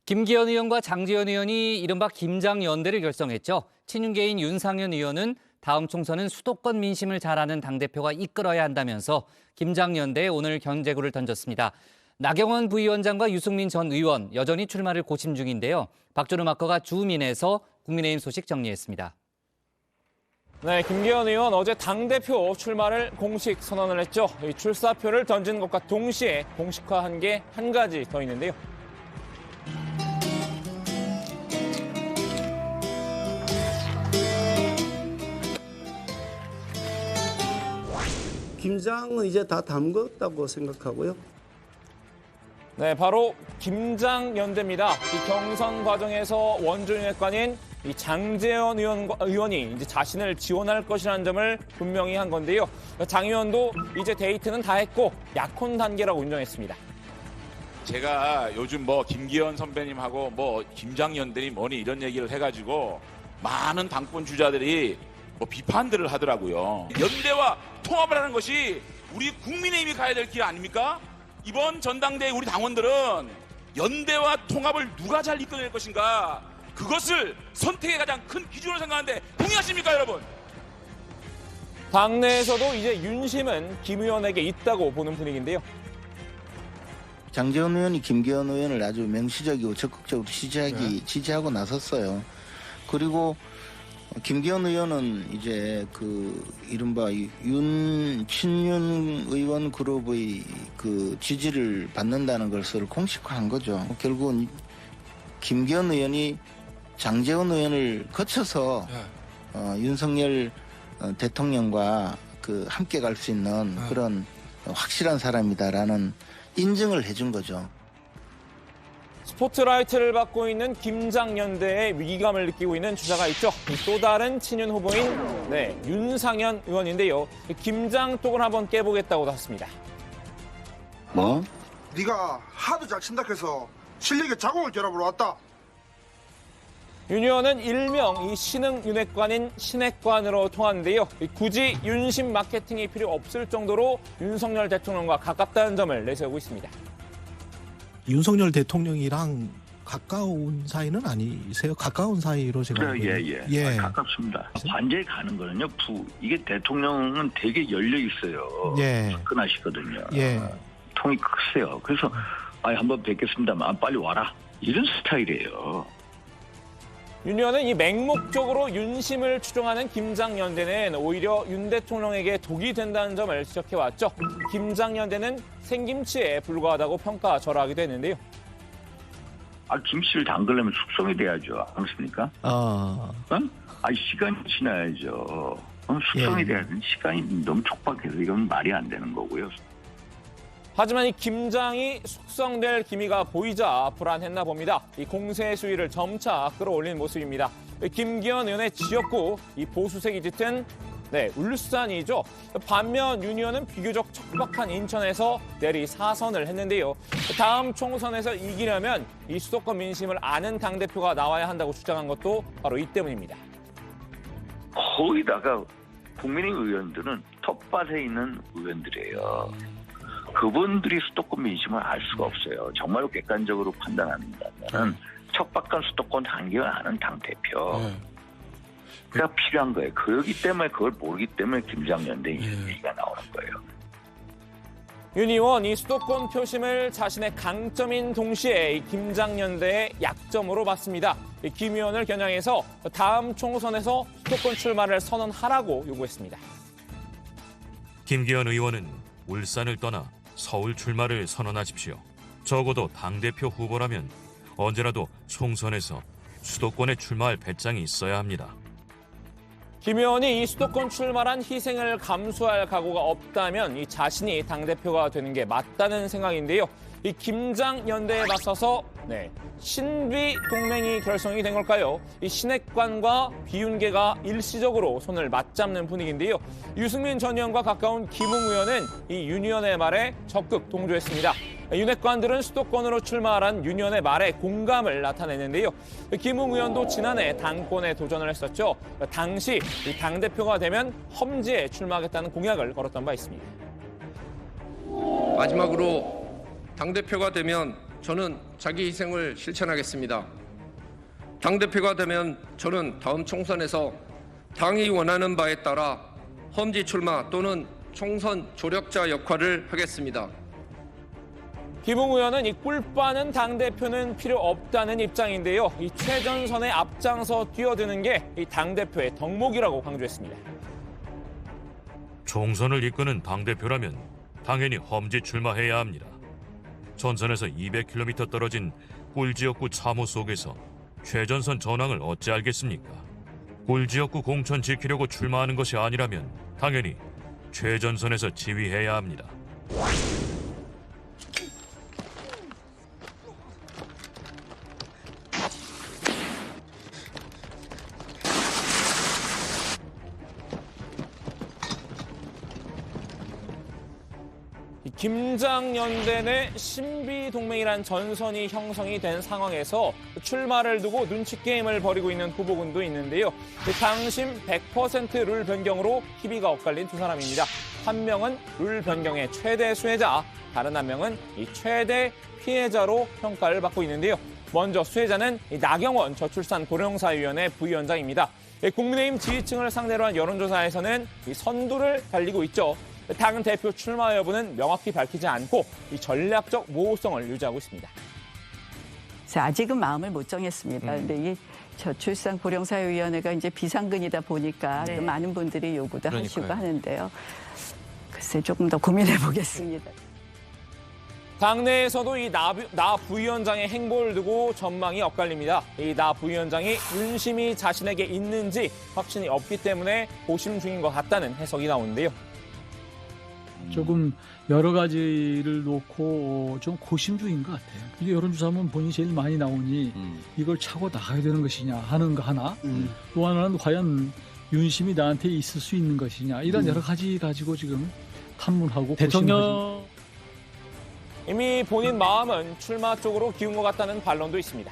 김기현 의원과 장제원 의원이 이른바 김장연대를 결성했죠. 친윤계인 윤상현 의원은 다음 총선은 수도권 민심을 잘 아는 당대표가 이끌어야 한다면서 김장연대에 오늘 견제구를 던졌습니다. 나경원 부위원장과 유승민 전 의원 여전히 출마를 고심 중인데요. 박준우 마커가 주민에서 국민의힘 소식 정리했습니다. 네, 김기현 의원 어제 당대표 출마를 공식 선언을 했죠. 이 출사표를 던진 것과 동시에 공식화한 게 한 가지 더 있는데요. 김장은 이제 다 담궜다고 생각하고요. 네, 바로 김장연대입니다. 이 경선 과정에서 원조윤핵관인 이 장제원 의원이 이제 자신을 지원할 것이라는 점을 분명히 한 건데요. 장 의원도 이제 데이트는 다 했고 약혼 단계라고 인정했습니다. 제가 요즘 김기현 선배님하고 김장연대니 뭐니 이런 얘기를 해가지고 많은 당권 주자들이 비판들을 하더라고요. 연대와 통합을 하는 것이 우리 국민의힘이 가야 될 길 아닙니까? 이번 전당대회 우리 당원들은 연대와 통합을 누가 잘 이끌어낼 것인가, 그것을 선택의 가장 큰 기준으로 생각하는데 동의하십니까, 여러분? 당내에서도 이제 윤심은 김 의원에게 있다고 보는 분위기인데요. 장제원 의원이 김기현 의원을 아주 명시적이고 적극적으로 지지하고 나섰어요. 그리고 김기현 의원은 이제 이른바 친윤 의원 그룹의 지지를 받는다는 것을 공식화한 거죠. 결국은 김기현 의원이 장제원 의원을 거쳐서 윤석열 대통령과 함께 갈 수 있는 그런 확실한 사람이다라는 인증을 해준 거죠. 스포트라이트를 받고 있는 김장연대에 위기감을 느끼고 있는 주자가 있죠. 또 다른 친윤 후보인 윤상현 의원인데요. 김장 쪽을 한번 깨보겠다고 했습니다. 뭐? 네가 하도 잘 친다 해서 실력에 자궁을 결합으로 왔다. 윤 의원은 일명 이 신흥 윤핵관인 신핵관으로 통하는데요. 굳이 윤심 마케팅이 필요 없을 정도로 윤석열 대통령과 가깝다는 점을 내세우고 있습니다. 윤석열 대통령이랑 가까운 사이는 아니세요? 가까운 사이로 제가 알고 있는데. 예. 가깝습니다. 관제에 가는 거는요. 이게 대통령은 되게 열려 있어요. 예. 화끈하시거든요. 예. 통이 크세요. 그래서 한번 뵙겠습니다만 빨리 와라. 이런 스타일이에요. 윤 의원은 이 맹목적으로 윤심을 추종하는 김장연대는 오히려 윤 대통령에게 독이 된다는 점을 지적해왔죠. 김장연대는 생김치에 불과하다고 평가절하하기도 했는데요. 김치를 담그려면 숙성이 돼야죠. 않습니까? 시간이 지나야죠. 숙성이 돼야 되는 시간이 너무 촉박해서 이건 말이 안 되는 거고요. 하지만 이 김장이 숙성될 기미가 보이자 불안했나 봅니다. 이 공세 수위를 점차 끌어올린 모습입니다. 김기현 의원의 지역구 이 보수색이 짙은 울산이죠. 반면 윤 의원은 비교적 척박한 인천에서 내리 4선을 했는데요. 다음 총선에서 이기려면 이 수도권 민심을 아는 당대표가 나와야 한다고 주장한 것도 바로 이 때문입니다. 거기다가 국민의힘 의원들은 텃밭에 있는 의원들이에요. 그분들이 수도권 민심을 알 수가 없어요. 정말로 객관적으로 판단한다면 척박한 수도권 한계를 아는 당대표. 그가 필요한 거예요. 그렇기 때문에 그걸 모르기 때문에 김장연대 얘기가 나오는 거예요. 윤 의원 이 수도권 표심을 자신의 강점인 동시에 이 김장연대의 약점으로 봤습니다. 김 의원을 겨냥해서 다음 총선에서 수도권 출마를 선언하라고 요구했습니다. 김기현 의원은 울산을 떠나 서울 출마를 선언하십시오. 적어도 당대표 후보라면 언제라도 총선에서 수도권에 출마할 배짱이 있어야 합니다. 김 의원이 이 수도권 출마란 희생을 감수할 각오가 없다면 이 자신이 당대표가 되는 게 맞다는 생각인데요. 이 김장연대에 맞서서 신비 동맹이 결성이 된 걸까요? 이 신핵관과 비윤계가 일시적으로 손을 맞잡는 분위기인데요. 유승민 전 의원과 가까운 김웅 의원은 이 윤 의원의 말에 적극 동조했습니다. 윤핵관들은 수도권으로 출마하란 윤 의원의 말에 공감을 나타내는데요. 김웅 의원도 지난해 당권에 도전을 했었죠. 당시 이 당대표가 되면 험지에 출마하겠다는 공약을 걸었던 바 있습니다. 마지막으로 당대표가 되면 저는 자기 희생을 실천하겠습니다. 당대표가 되면 저는 다음 총선에서 당이 원하는 바에 따라 험지 출마 또는 총선 조력자 역할을 하겠습니다. 김웅 의원은 이 꿀빠는 당대표는 필요 없다는 입장인데요. 이 최전선에 앞장서 뛰어드는 게 이 당대표의 덕목이라고 강조했습니다. 총선을 이끄는 당대표라면 당연히 험지 출마해야 합니다. 전선에서 200km 떨어진 꿀지역구 참호 속에서 최전선 전황을 어찌 알겠습니까? 꿀지역구 공천 지키려고 출마하는 것이 아니라면 당연히 최전선에서 지휘해야 합니다. 김장연대 내 신비동맹이란 전선이 형성이 된 상황에서 출마를 두고 눈치 게임을 벌이고 있는 후보군도 있는데요. 당심 100% 룰 변경으로 희비가 엇갈린 두 사람입니다. 한 명은 룰 변경의 최대 수혜자, 다른 한 명은 이 최대 피해자로 평가를 받고 있는데요. 먼저 수혜자는 나경원 저출산고령사위원회 부위원장입니다. 국민의힘 지지층을 상대로 한 여론조사에서는 이 선두를 달리고 있죠. 당 대표 출마 여부는 명확히 밝히지 않고 이 전략적 모호성을 유지하고 있습니다. 아직은 마음을 못 정했습니다. 근데 이 저출산고령사위원회가 이제 비상근이다 보니까 또 많은 분들이 요구도 하시고 하는데요. 글쎄 조금 더 고민해 보겠습니다. 당내에서도 이 나 부위원장의 행보를 두고 전망이 엇갈립니다. 이 나 부위원장이 윤심이 자신에게 있는지 확신이 없기 때문에 고심 중인 것 같다는 해석이 나오는데요. 조금 여러 가지를 놓고 좀 고심 중인 것 같아요. 근데 여론조사하면 본인이 제일 많이 나오니 이걸 차고 나가야 되는 것이냐 하는 거 하나, 또 하나는 과연 윤심이 나한테 있을 수 있는 것이냐, 이런 여러 가지 가지고 지금 탐문하고 대통령 이미 본인 마음은 출마 쪽으로 기운 것 같다는 반론도 있습니다.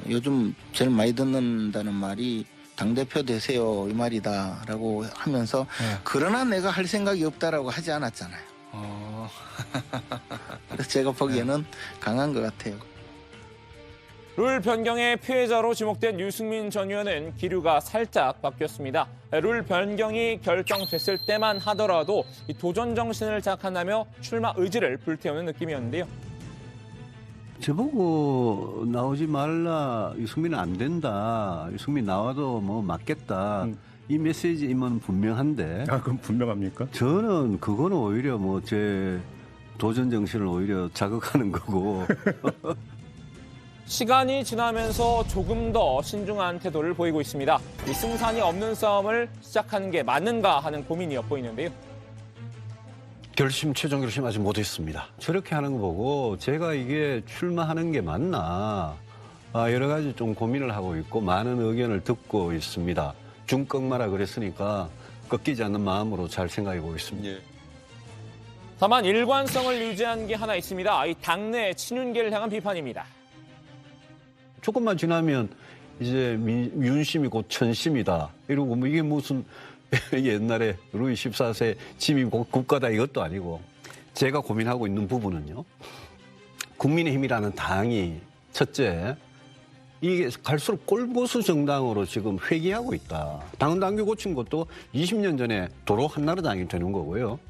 요즘 제일 많이 듣는다는 말이 당대표 되세요 이 말이다라고 하면서 그러나 내가 할 생각이 없다라고 하지 않았잖아요. 그래서 제가 보기에는 강한 것 같아요. 룰 변경의 피해자로 지목된 유승민 전 의원은 기류가 살짝 바뀌었습니다. 룰 변경이 결정됐을 때만 하더라도 이 도전 정신을 자극한다며 출마 의지를 불태우는 느낌이었는데요. 저보고 나오지 말라, 유승민은 안 된다, 유승민 나와도 뭐 맞겠다, 이 메시지임은 분명한데. 그건 분명합니까? 저는 그거는 오히려 뭐 제 도전 정신을 오히려 자극하는 거고. 시간이 지나면서 조금 더 신중한 태도를 보이고 있습니다. 이 승산이 없는 싸움을 시작하는 게 맞는가 하는 고민이 엿보이는데요. 최종 결심 아직 못했습니다. 저렇게 하는 거 보고 제가 이게 출마하는 게 맞나 여러 가지 좀 고민을 하고 있고 많은 의견을 듣고 있습니다. 중꺾마라 그랬으니까 꺾이지 않는 마음으로 잘 생각해 보고 있습니다. 다만 일관성을 유지한 게 하나 있습니다. 이 당내 친윤계를 향한 비판입니다. 조금만 지나면 이제 윤심이 곧 천심이다 이러고 뭐 이게 무슨 옛날에 루이 14세 침입 국가다 이것도 아니고, 제가 고민하고 있는 부분은요, 국민의힘이라는 당이 첫째 이게 갈수록 꼴보수 정당으로 지금 회귀하고 있다. 당헌 당규 고친 것도 20년 전에 도로 한나라당이 되는 거고요.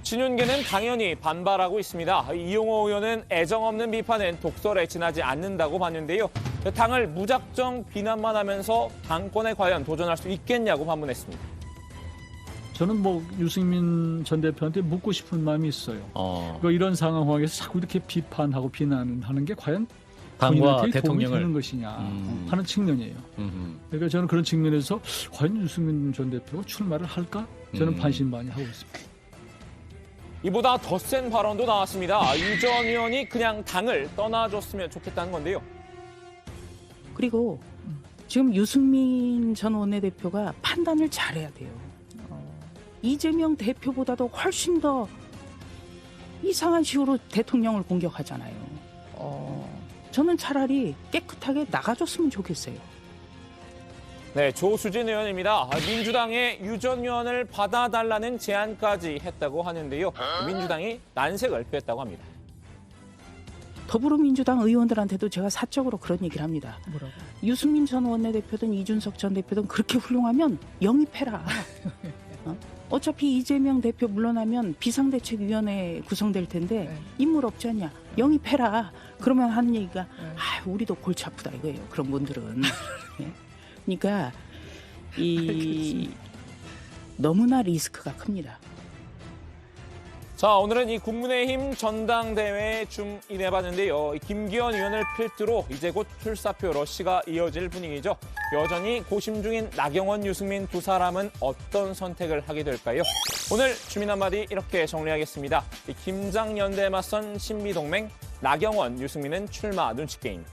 친윤계는 당연히 반발하고 있습니다. 이용호 의원은 애정 없는 비판은 독설에 지나지 않는다고 봤는데요. 당을 무작정 비난만 하면서 당권에 과연 도전할 수 있겠냐고 반문했습니다. 저는 뭐 유승민 전 대표한테 묻고 싶은 마음이 있어요. 이런 상황에서 자꾸 이렇게 비판하고 비난하는 게 과연 당과 대통령이 대통령을 되는 것이냐 하는 측면이에요. 그러니까 저는 그런 측면에서 과연 유승민 전 대표가 출마를 할까? 저는 반신반의하고 있습니다. 이보다 더 센 발언도 나왔습니다. 유 전 의원이 그냥 당을 떠나줬으면 좋겠다는 건데요. 그리고 지금 유승민 전 원내대표가 판단을 잘해야 돼요. 이재명 대표보다도 훨씬 더 이상한 식으로 대통령을 공격하잖아요. 저는 차라리 깨끗하게 나가줬으면 좋겠어요. 네, 조수진 의원입니다. 민주당의 유 전 의원을 받아달라는 제안까지 했다고 하는데요. 민주당이 난색을 표했다고 합니다. 더불어민주당 의원들한테도 제가 사적으로 그런 얘기를 합니다. 뭐라고? 유승민 전 원내대표든 이준석 전 대표든 그렇게 훌륭하면 영입해라. 어차피 이재명 대표 물러나면 비상대책위원회 구성될 텐데 네. 인물 없지 않냐. 영입해라. 그러면 하는 얘기가 우리도 골치 아프다 이거예요. 그런 분들은. 네. 그러니까 너무나 리스크가 큽니다. 자, 오늘은 이 국민의힘 전당대회에 좀 임해봤는데요. 김기현 의원을 필두로 이제 곧 출사표 러시가 이어질 분위기죠. 여전히 고심 중인 나경원, 유승민 두 사람은 어떤 선택을 하게 될까요? 오늘 주민 한마디 이렇게 정리하겠습니다. 김장연대에 맞선 신미동맹, 나경원, 유승민은 출마 눈치게임.